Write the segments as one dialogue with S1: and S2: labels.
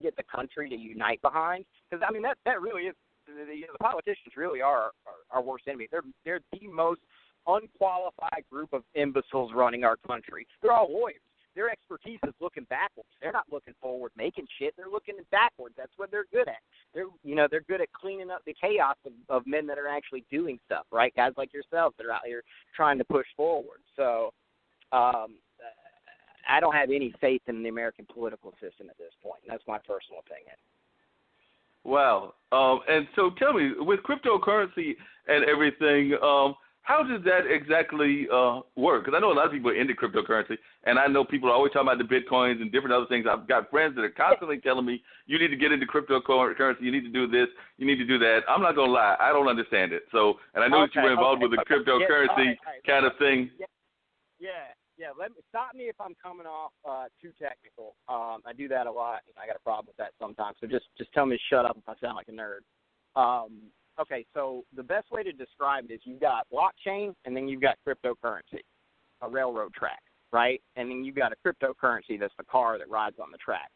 S1: get the country to unite behind. Because, I mean, that really is, the politicians really are our worst enemy. They're the most unqualified group of imbeciles running our country. They're all lawyers. Their expertise is looking backwards. They're not looking forward, making shit. They're looking backwards. That's what they're good at. They're good at cleaning up the chaos of men that are actually doing stuff, right? Guys like yourselves that are out here trying to push forward. So I don't have any faith in the American political system at this point. That's my personal opinion.
S2: Wow. And so tell me, with cryptocurrency and everything, how does that exactly work? Because I know a lot of people are into cryptocurrency, and I know people are always talking about the Bitcoins and different other things. I've got friends that are constantly telling me, you need to get into cryptocurrency, you need to do this, you need to do that. I'm not going to lie, I don't understand it. So, and I know that you were involved with the cryptocurrency kind of thing.
S1: Yeah. Let me stop me if I'm coming off too technical. I do that a lot, and I got a problem with that sometimes. So just tell me to shut up if I sound like a nerd. Okay, so the best way to describe it is you've got blockchain, and then you've got cryptocurrency, a railroad track, right? And then you've got a cryptocurrency that's the car that rides on the track.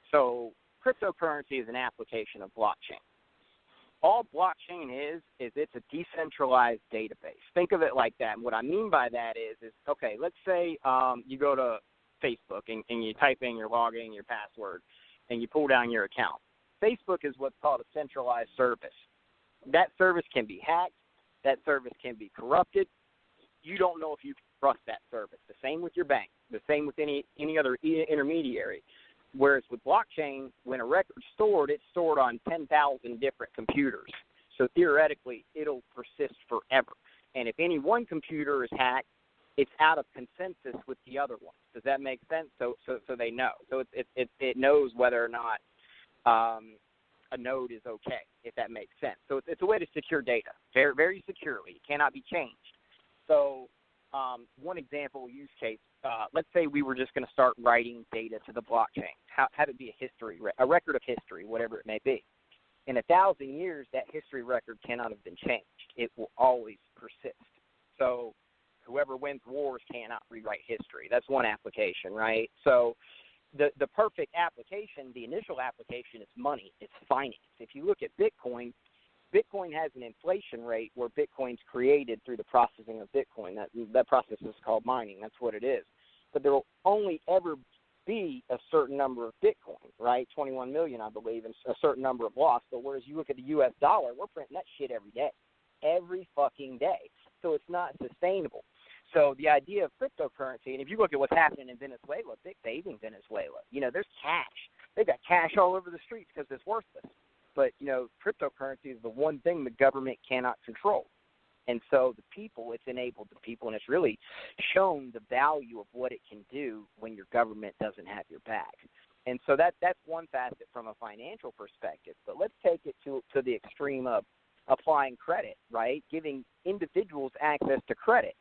S1: So cryptocurrency is an application of blockchain. All blockchain is it's a decentralized database. Think of it like that. And what I mean by that is okay, let's say you go to Facebook and you type in your login, your password, and you pull down your account. Facebook is what's called a centralized service. That service can be hacked. That service can be corrupted. You don't know if you can trust that service. The same with your bank. The same with any other intermediary. Whereas with blockchain, when a record's stored, it's stored on 10,000 different computers. So theoretically, it'll persist forever. And if any one computer is hacked, it's out of consensus with the other ones. Does that make sense? So they know. So it knows whether or not a node is okay, if that makes sense. So it's a way to secure data very, very securely. It cannot be changed. So one example use case, let's say we were just going to start writing data to the blockchain. Have it be a record of history, whatever it may be. In 1,000 years, that history record cannot have been changed. It will always persist. So whoever wins wars cannot rewrite history. That's one application, right? So the perfect application, the initial application is money. It's finance. If you look at Bitcoin has an inflation rate where Bitcoin's created through the processing of Bitcoin. That process is called mining. That's what it is. But there will only ever be a certain number of Bitcoin, right? 21 million, I believe, and a certain number of lost. But whereas you look at the U.S. dollar, we're printing that shit every day. Every fucking day. So it's not sustainable. So the idea of cryptocurrency, and if you look at what's happening in Venezuela, big bathing Venezuela, there's cash. They've got cash all over the streets because it's worthless. But, cryptocurrency is the one thing the government cannot control. And so the people, it's enabled the people, and it's really shown the value of what it can do when your government doesn't have your back. And so that's one facet from a financial perspective. But let's take it to the extreme of applying credit, right, giving individuals access to credit.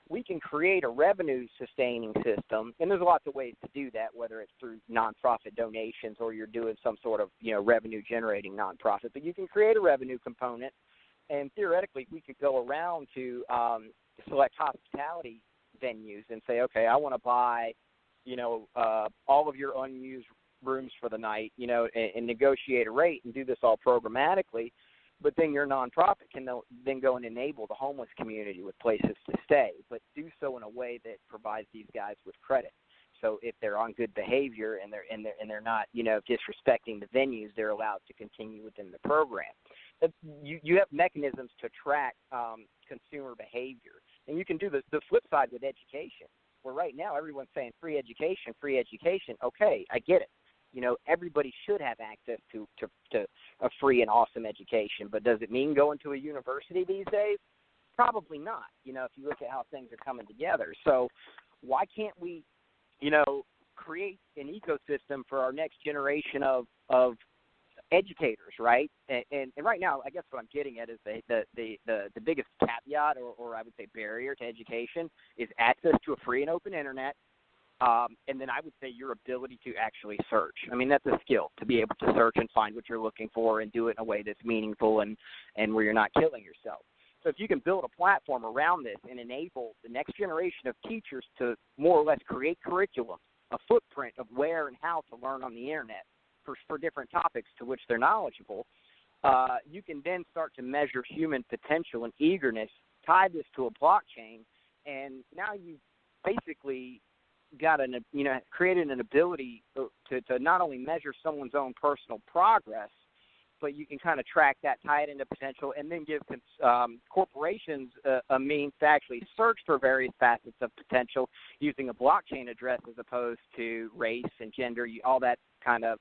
S1: We can create a revenue-sustaining system, and there's lots of ways to do that, whether it's through nonprofit donations or you're doing some sort of, revenue-generating nonprofit. But you can create a revenue component, and theoretically we could go around to select hospitality venues and say, okay, I want to buy, all of your unused rooms for the night, and negotiate a rate and do this all programmatically. But then your nonprofit can then go and enable the homeless community with places to stay, but do so in a way that provides these guys with credit. So if they're on good behavior and they're not, disrespecting the venues, they're allowed to continue within the program. You have mechanisms to track consumer behavior, and you can do the flip side with education. Where right now everyone's saying free education. Okay, I get it. Everybody should have access to a free and awesome education, but does it mean going to a university these days? Probably not, if you look at how things are coming together. So why can't we, create an ecosystem for our next generation of educators, right? And right now, I guess what I'm getting at is the biggest caveat or I would say barrier to education is access to a free and open internet. And then I would say your ability to actually search. I mean, that's a skill, to be able to search and find what you're looking for and do it in a way that's meaningful and where you're not killing yourself. So if you can build a platform around this and enable the next generation of teachers to more or less create curriculum, a footprint of where and how to learn on the internet, for different topics to which they're knowledgeable, you can then start to measure human potential and eagerness, tie this to a blockchain, and now you've basically got created an ability to not only measure someone's own personal progress, but you can kind of track that, tie it into potential, and then give corporations a means to actually search for various facets of potential using a blockchain address as opposed to race and gender, all that kind of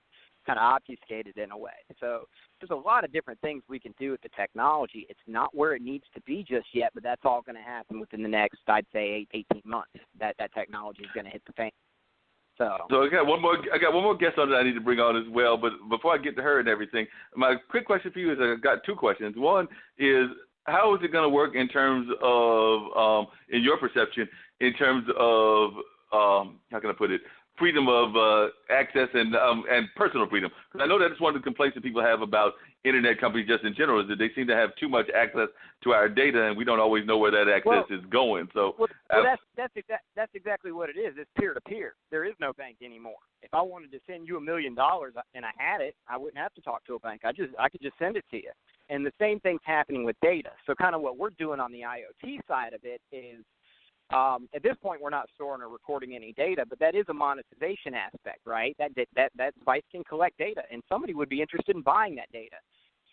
S1: obfuscated in a way. So there's a lot of different things we can do with the technology. It's not where it needs to be just yet, but that's all going to happen within the next, I'd say, 18 months. That technology is going to hit the fan. So
S2: I got one more guest on that I need to bring on as well. But before I get to her and everything, my quick question for you is I've got two questions. One is, how is it going to work in terms of, in your perception, in terms of, how can I put it, freedom of access and personal freedom? Because I know that's one of the complaints that people have about internet companies just in general, is that they seem to have too much access to our data, and we don't always know where that access is going. So
S1: that's exactly what it is. It's peer-to-peer. There is no bank anymore. If I wanted to send you $1 million and I had it, I wouldn't have to talk to a bank. I could just send it to you. And the same thing's happening with data. So kind of what we're doing on the IoT side of it is, at this point, we're not storing or recording any data, but that is a monetization aspect, right? That device can collect data, and somebody would be interested in buying that data.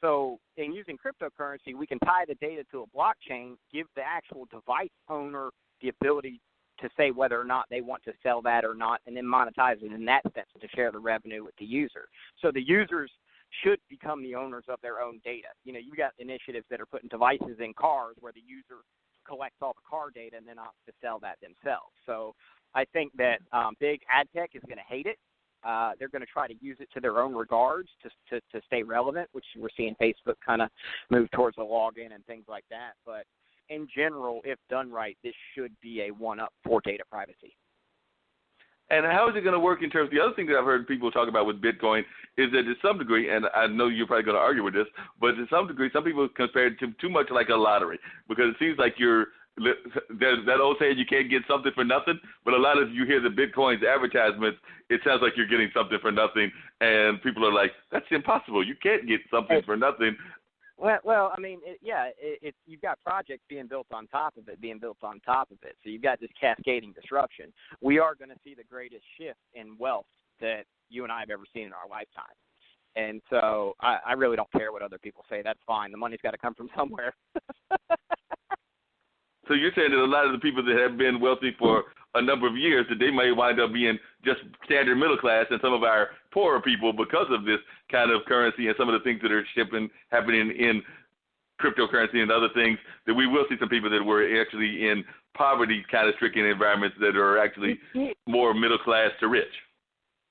S1: So in using cryptocurrency, we can tie the data to a blockchain, give the actual device owner the ability to say whether or not they want to sell that or not, and then monetize it in that sense to share the revenue with the user. So the users should become the owners of their own data. You've got initiatives that are putting devices in cars where the user collects all the car data and then opts to sell that themselves. So I think that big ad tech is going to hate it. They're going to try to use it to their own regards to stay relevant, which we're seeing Facebook kind of move towards a login and things like that. But in general, if done right, this should be a one-up for data privacy.
S2: And how is it going to work in terms of the other thing that I've heard people talk about with Bitcoin is that to some degree, and I know you're probably going to argue with this, but to some degree, some people compare it to too much like a lottery, because it seems like that old saying, you can't get something for nothing, but a lot of you hear the Bitcoin's advertisements, it sounds like you're getting something for nothing, and people are like, that's impossible. You can't get something for nothing.
S1: Well, I mean, you've got projects being built on top of it. So you've got this cascading disruption. We are going to see the greatest shift in wealth that you and I have ever seen in our lifetime. And so I really don't care what other people say. That's fine. The money's got to come from somewhere.
S2: So you're saying that a lot of the people that have been wealthy for a number of years, that they may wind up being just standard middle class, and some of our poorer people, because of this kind of currency and some of the things that are happening in cryptocurrency and other things, that we will see some people that were actually in poverty kind of stricken environments that are actually more middle class to rich.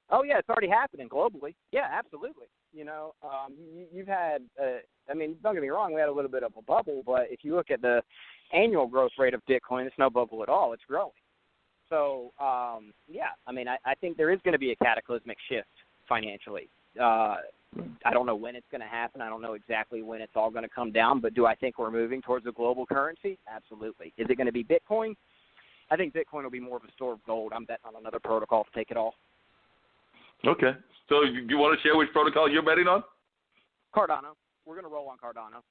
S1: Oh, yeah, it's already happening globally. Yeah, absolutely. You've had, don't get me wrong, we had a little bit of a bubble, but if you look at the annual growth rate of Bitcoin, it's no bubble at all. It's growing. So, I think there is going to be a cataclysmic shift financially. I don't know when it's going to happen. I don't know exactly when it's all going to come down, but do I think we're moving towards a global currency? Absolutely. Is it going to be Bitcoin? I think Bitcoin will be more of a store of gold. I'm betting on another protocol to take it all.
S2: Okay. So you want to share which protocol you're betting on?
S1: Cardano. We're going to roll on Cardano.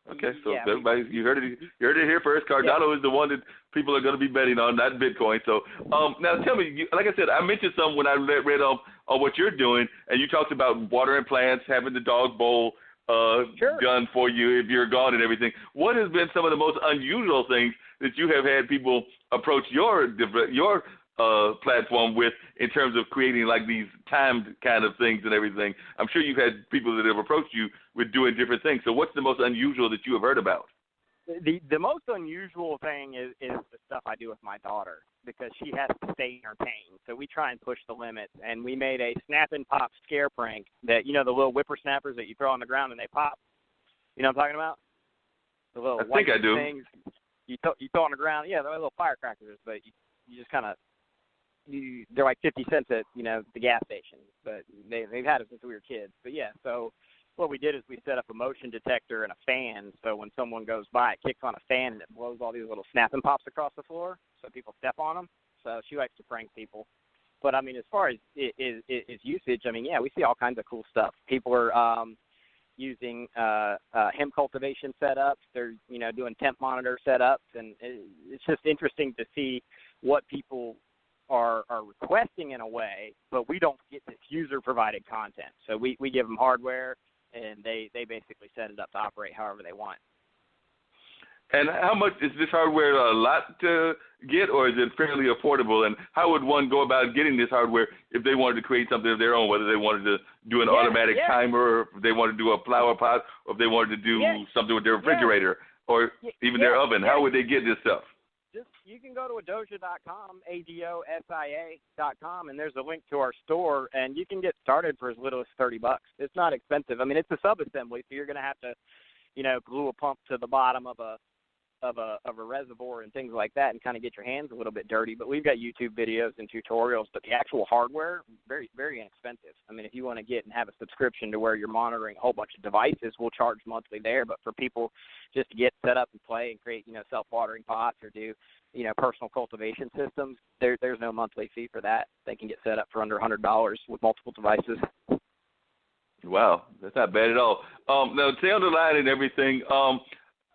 S2: Okay, so everybody, you heard it here first. Cardano is the one that people are going to be betting on, not Bitcoin. So now tell me, like I said, I mentioned some when I read on what you're doing, and you talked about watering plants, having the dog bowl done for you if you're gone and everything. What has been some of the most unusual things that you have had people approach your platform with in terms of creating like these timed kind of things and everything? I'm sure you've had people that have approached you with doing different things. So what's the most unusual that you have heard about?
S1: The most unusual thing is the stuff I do with my daughter, because she has to stay in her pain. So we try and push the limits. And we made a snap and pop scare prank that, the little whippersnappers that you throw on the ground and they pop. You know what I'm talking about? The little white things you throw on the ground. Yeah, they're like little firecrackers, but you just kind of, they're like 50 cents at, the gas station, but they've had it since we were kids. But yeah, so what we did is we set up a motion detector and a fan, so when someone goes by, it kicks on a fan and it blows all these little snap and pops across the floor, so people step on them. So she likes to prank people. But I mean, as far as is usage, I mean, yeah, we see all kinds of cool stuff. People are using hemp cultivation setups. They're doing temp monitor setups, and it's just interesting to see what people are requesting in a way. But we don't get this user provided content, so we give them hardware, and they basically set it up to operate however they want.
S2: And how much is this hardware a lot to get, or is it fairly affordable? And how would one go about getting this hardware if they wanted to create something of their own, whether they wanted to do an automatic timer, or if they wanted to do a flower pot, or if they wanted to do something with their refrigerator or even their oven? How would they get this stuff?
S1: You can go to adosia.com, ADOSIA.com, and there's a link to our store, and you can get started for as little as $30. It's not expensive. I mean, it's a subassembly, so you're going to have to, glue a pump to the bottom of a reservoir and things like that, and kind of get your hands a little bit dirty. But we've got YouTube videos and tutorials. But the actual hardware, very, very inexpensive. I mean, if you want to get and have a subscription to where you're monitoring a whole bunch of devices, we'll charge monthly there. But for people just to get set up and play and create, self-watering pots or do, personal cultivation systems, there's no monthly fee for that. They can get set up for under $100 with multiple devices.
S2: Wow, that's not bad at all. Now, stay on the line and everything.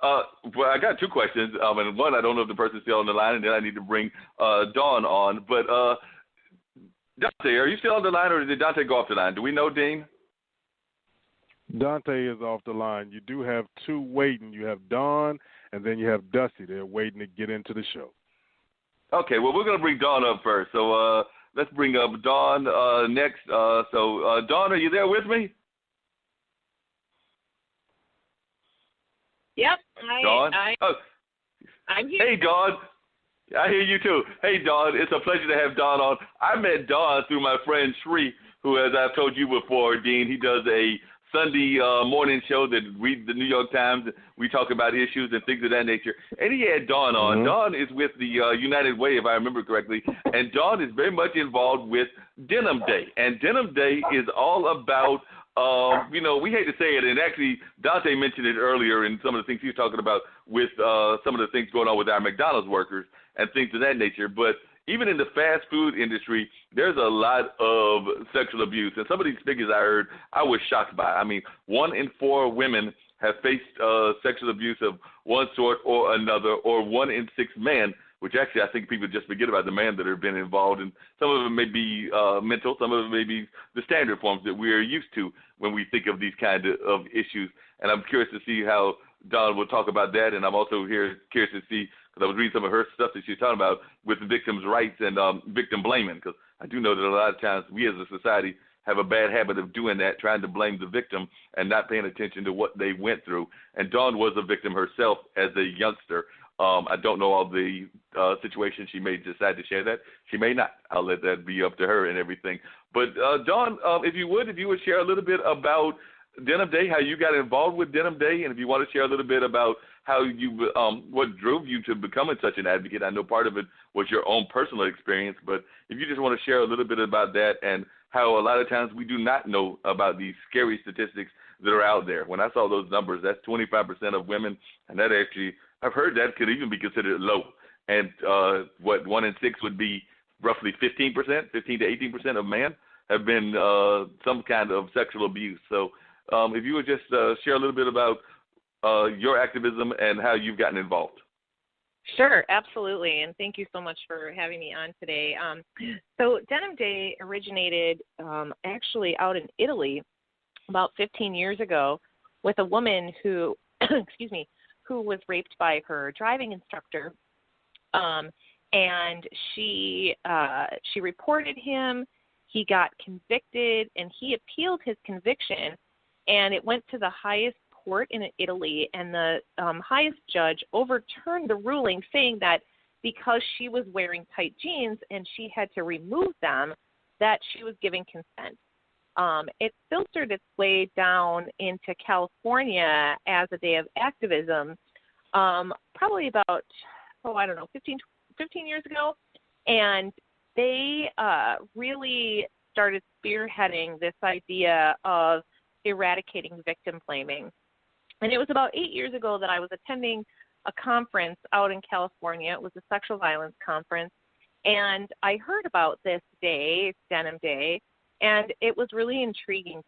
S2: Well, I got two questions, and one, I don't know if the person's still on the line, and then I need to bring Dawn on. But Dante, are you still on the line, or did Dante go off the line? Do we know, Dean?
S3: Dante is off the line. You do have two waiting. You have Dawn, and then you have Dusty. They're waiting to get into the show.
S2: Okay, well, we're going to bring Dawn up first. So let's bring up Dawn next. So, Dawn, are you there with me?
S4: Yep.
S2: Dawn?
S4: I'm here.
S2: Hey, Dawn. I hear you, too. Hey, Dawn, it's a pleasure to have Dawn on. I met Dawn through my friend Shree, who, as I've told you before, Dean, he does a Sunday morning show that reads the New York Times. We talk about issues and things of that nature. And he had Dawn on. Mm-hmm. Dawn is with the United Way, if I remember correctly. And Dawn is very much involved with Denim Day. And Denim Day is all about we hate to say it, and actually Dante mentioned it earlier in some of the things he was talking about with some of the things going on with our McDonald's workers and things of that nature. But even in the fast food industry, there's a lot of sexual abuse. And some of these figures I heard, I was shocked by. I mean, 1 in 4 women have faced sexual abuse of one sort or another, or 1 in 6 men, which actually I think people just forget about the men that have been involved. And some of them may be mental, some of them may be the standard forms that we are used to when we think of these kind of issues. And I'm curious to see how Dawn will talk about that. And I'm also curious to see, because I was reading some of her stuff that she's talking about with victims' rights and victim blaming, because I do know that a lot of times we as a society have a bad habit of doing that, trying to blame the victim and not paying attention to what they went through. And Dawn was a victim herself as a youngster. I don't know all the situations. She may decide to share that. She may not. I'll let that be up to her and everything. But, Dawn, if you would share a little bit about Denim Day, how you got involved with Denim Day, and if you want to share a little bit about how you, what drove you to becoming such an advocate. I know part of it was your own personal experience, but if you just want to share a little bit about that and how a lot of times we do not know about these scary statistics that are out there. When I saw those numbers, that's 25% of women, and that actually, I've heard that could even be considered low. And 1 in 6 would be roughly 15%, 15 to 18% of men have been some kind of sexual abuse. So if you would just share a little bit about your activism and how you've gotten involved.
S4: Sure, absolutely, and thank you so much for having me on today. So Denim Day originated actually out in Italy about 15 years ago with a woman who, who was raped by her driving instructor, and she reported him. He got convicted, and he appealed his conviction, and it went to the highest court in Italy, and the highest judge overturned the ruling, saying that because she was wearing tight jeans and she had to remove them, that she was giving consent. It filtered its way down into California as a day of activism, probably about, 15 years ago, and they really started spearheading this idea of eradicating victim blaming. And it was about 8 years ago that I was attending a conference out in California. It was a sexual violence conference, And I heard about this day, Denim Day, and it was really intriguing